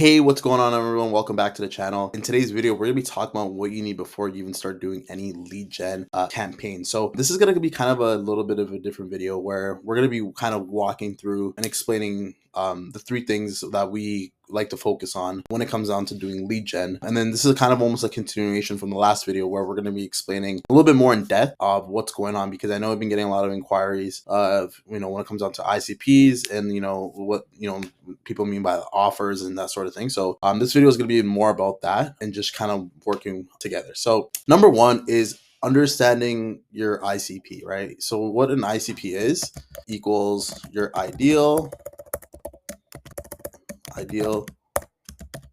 Hey, what's going on, everyone? Welcome back to the channel. In today's video, we're gonna be talking about what you need before you even start doing any lead gen campaign. So this is gonna be kind of a little bit of a different video where we're gonna be kind of walking through and explaining the three things that we like to focus on when it comes down to doing lead gen. And then this is kind of almost a continuation from the last video where we're going to be explaining a little bit more in depth of what's going on, because I know I've been getting a lot of inquiries of, when it comes down to ICPs and, what, people mean by offers and that sort of thing. So this video is going to be more about that and just kind of working together. So number one is understanding your ICP, right? So what an ICP is equals your ideal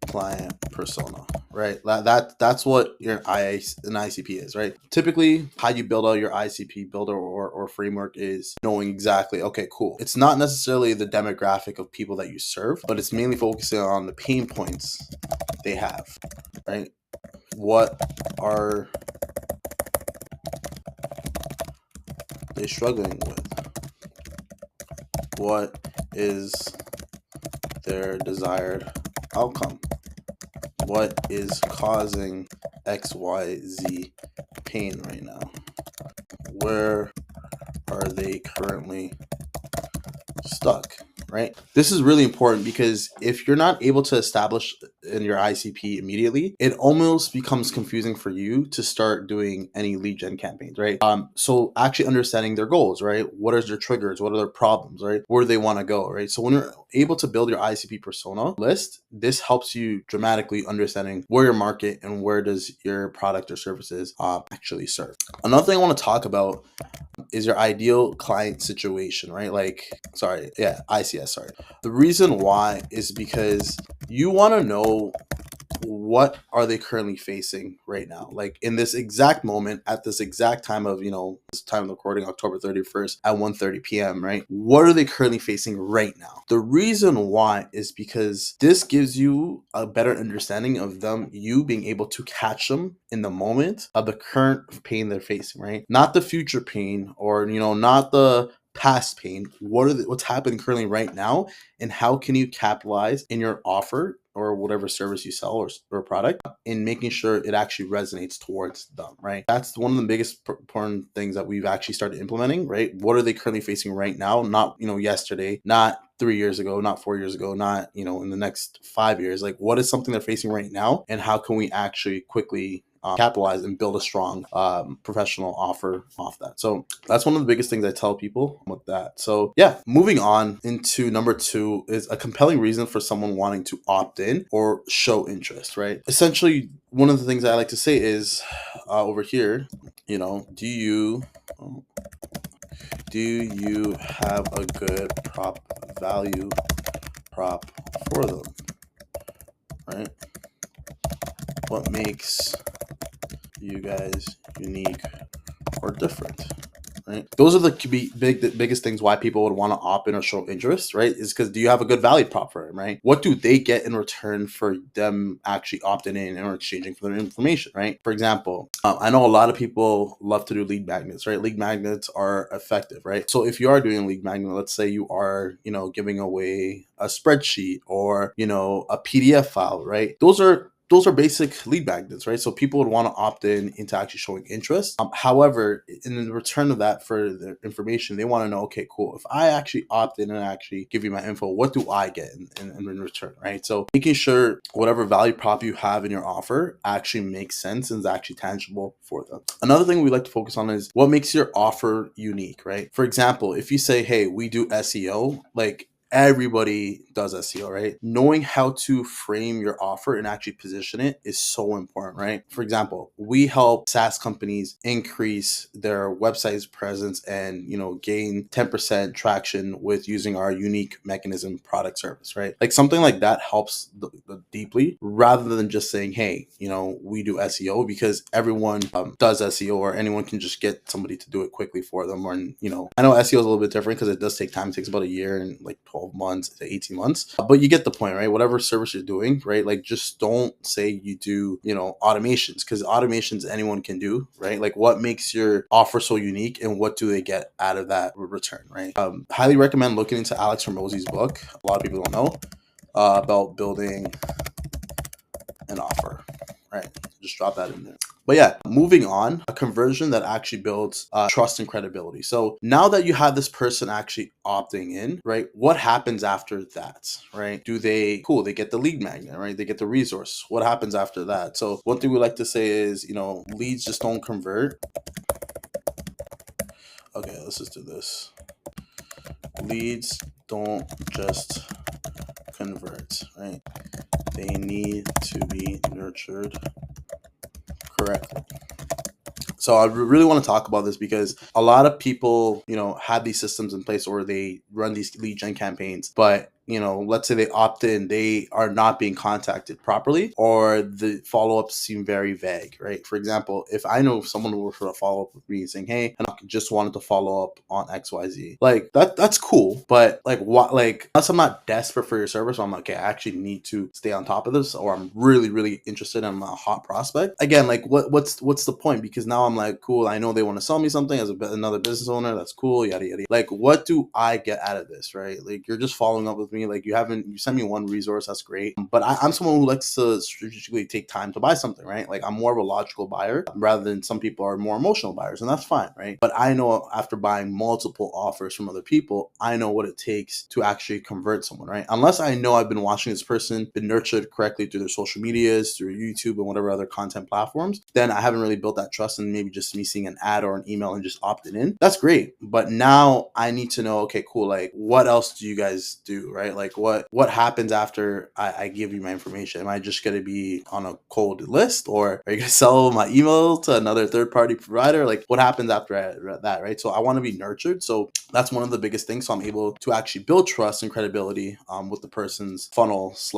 client persona, right? That's what an ICP is, right? Typically, how you build out your ICP builder or framework is knowing exactly, okay, cool. It's not necessarily the demographic of people that you serve, but it's mainly focusing on the pain points they have, right? What are they struggling with? What is their desired outcome? What is causing XYZ pain right now? Where are they currently stuck, right? This is really important because if you're not able to establish in your ICP immediately, it almost becomes confusing for you to start doing any lead gen campaigns, right? So actually understanding their goals, right? What are their triggers? What are their problems, right? Where do they want to go, right? So when you're able to build your ICP persona list, this helps you dramatically understanding where your market and where does your product or services actually serve. Another thing I want to talk about is your ideal client situation, right? ICS, sorry. The reason why is because you want to know what are they currently facing right now, like in this exact moment, at this exact time of this time of recording, October 31st at 1:30 p.m., right? What are they currently facing right now? The reason why is because this gives you a better understanding of them, you being able to catch them in the moment of the current pain they're facing, right? Not the future pain, or not the past pain. What's happening currently right now, and how can you capitalize in your offer or whatever service you sell or product in making sure it actually resonates towards them, right? That's one of the biggest important things that we've actually started implementing, right? What are they currently facing right now? Not, yesterday, not 3 years ago, not 4 years ago, not, in the next 5 years. Like, what is something they're facing right now, and how can we actually quickly capitalize and build a strong professional offer off that? So that's one of the biggest things I tell people with that. So yeah, moving on into number two is a compelling reason for someone wanting to opt in or show interest, right? Essentially, one of the things I like to say is over here, do you have a good value prop for them, right? What makes you guys unique or different, right? Those are the biggest things why people would want to opt in or show interest, right? Is because, do you have a good value prop for them, right? What do they get in return for them actually opting in or exchanging for their information, right? For example, I know a lot of people love to do lead magnets, right? Lead magnets are effective, right? So if you are doing a lead magnet, let's say you are, giving away a spreadsheet or, a PDF file, right? Those are basic lead magnets, right? So people would want to opt in into actually showing interest. However, in return of that for the information, they want to know, okay, cool. If I actually opt in and actually give you my info, what do I get in return, right? So making sure whatever value prop you have in your offer actually makes sense and is actually tangible for them. Another thing we like to focus on is what makes your offer unique, right? For example, if you say, hey, we do SEO, like, everybody does SEO, right? Knowing how to frame your offer and actually position it is so important, right? For example, we help SaaS companies increase their website's presence and, gain 10% traction with using our unique mechanism product service, right? Like, something like that helps deeply, rather than just saying, hey, we do SEO, because everyone does SEO, or anyone can just get somebody to do it quickly for them. Or, I know SEO is a little bit different because it does take time. It takes about a year and like 12 months to 18 months. But you get the point, right? Whatever service you're doing, right? Like, just don't say you do, automations, because automations anyone can do, right? Like, what makes your offer so unique, and what do they get out of that return, right? Highly recommend looking into Alex Hormozi's book. A lot of people don't know. about building an offer, right? Just drop that in there. But yeah, moving on, a conversion that actually builds trust and credibility. So now that you have this person actually opting in, right? What happens after that, right? Cool, they get the lead magnet, right? They get the resource. What happens after that? So one thing we like to say is, leads just don't convert. Okay, let's just do this. Leads don't just convert, right? They need to be nurtured correctly. So I really want to talk about this because a lot of people, have these systems in place or they run these lead gen campaigns, but let's say they opt in, they are not being contacted properly, or the follow-ups seem very vague, right? For example, if I know someone were to follow up with me saying, hey, and I just wanted to follow up on XYZ, like that's cool, but like what, like unless I'm not desperate for your service, I'm like, okay, I actually need to stay on top of this, or I'm really, really interested in a hot prospect. Again, like what's the point? Because now I'm like, cool, I know they want to sell me something as another business owner, that's cool, yada yada. Like, what do I get out of this, right? Like, you're just following up with me, like you sent me one resource, that's great, but I'm someone who likes to strategically take time to buy something, right? Like, I'm more of a logical buyer rather than some people are more emotional buyers, and that's fine, right? But I know after buying multiple offers from other people, I know what it takes to actually convert someone, right? Unless I know I've been watching this person, been nurtured correctly through their social medias, through YouTube and whatever other content platforms, then I haven't really built that trust, and maybe just me seeing an ad or an email and just opting in, that's great. But now I need to know, okay, cool, like what else do you guys do, right? Like what happens after I give you my information? Am I just going to be on a cold list, or are you going to sell my email to another third-party provider? Like, what happens after that, right? So I want to be nurtured. So that's one of the biggest things. So I'm able to actually build trust and credibility with the person's funnel /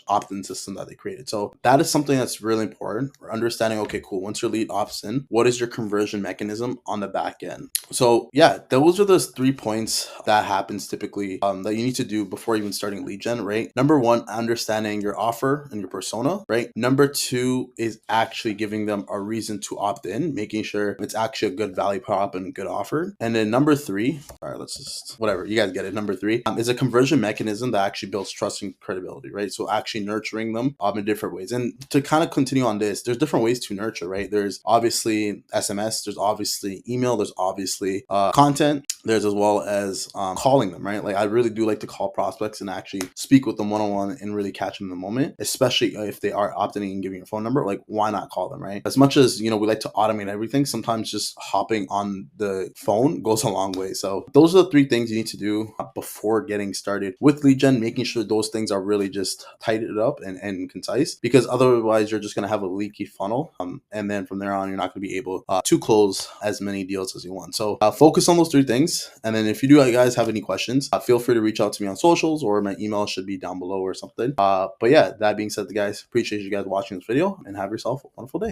opt-in system that they created. So that is something that's really important. We're understanding, okay, cool, once your lead opts in, what is your conversion mechanism on the back end? So yeah, those are those 3 points that happens typically that you need to do before even starting lead gen, right? Number one, understanding your offer and your persona, right? Number two is actually giving them a reason to opt in, making sure it's actually a good value prop and a good offer. And then number three, all right, let's just, whatever, you guys get it. Number three is a conversion mechanism that actually builds trust and credibility, right? So actually nurturing them in different ways. And to kind of continue on this, there's different ways to nurture, right? There's obviously SMS, there's obviously email, there's obviously content, there's as well as calling them, right? Like, I really do like to call prospects and actually speak with them one-on-one and really catch them in the moment, especially if they are opting in and giving your phone number. Like, why not call them, right? As much as, we like to automate everything, sometimes just hopping on the phone goes a long way. So those are the 3 things you need to do before getting started with lead gen, making sure those things are really just tightened up and concise, because otherwise you're just going to have a leaky funnel. And then from there on, you're not going to be able to close as many deals as you want. So focus on those 3 things. And then if you do guys have any questions, feel free to reach out to me on socials, or my email should be down below or something. But yeah, that being said, guys, appreciate you guys watching this video, and have yourself a wonderful day.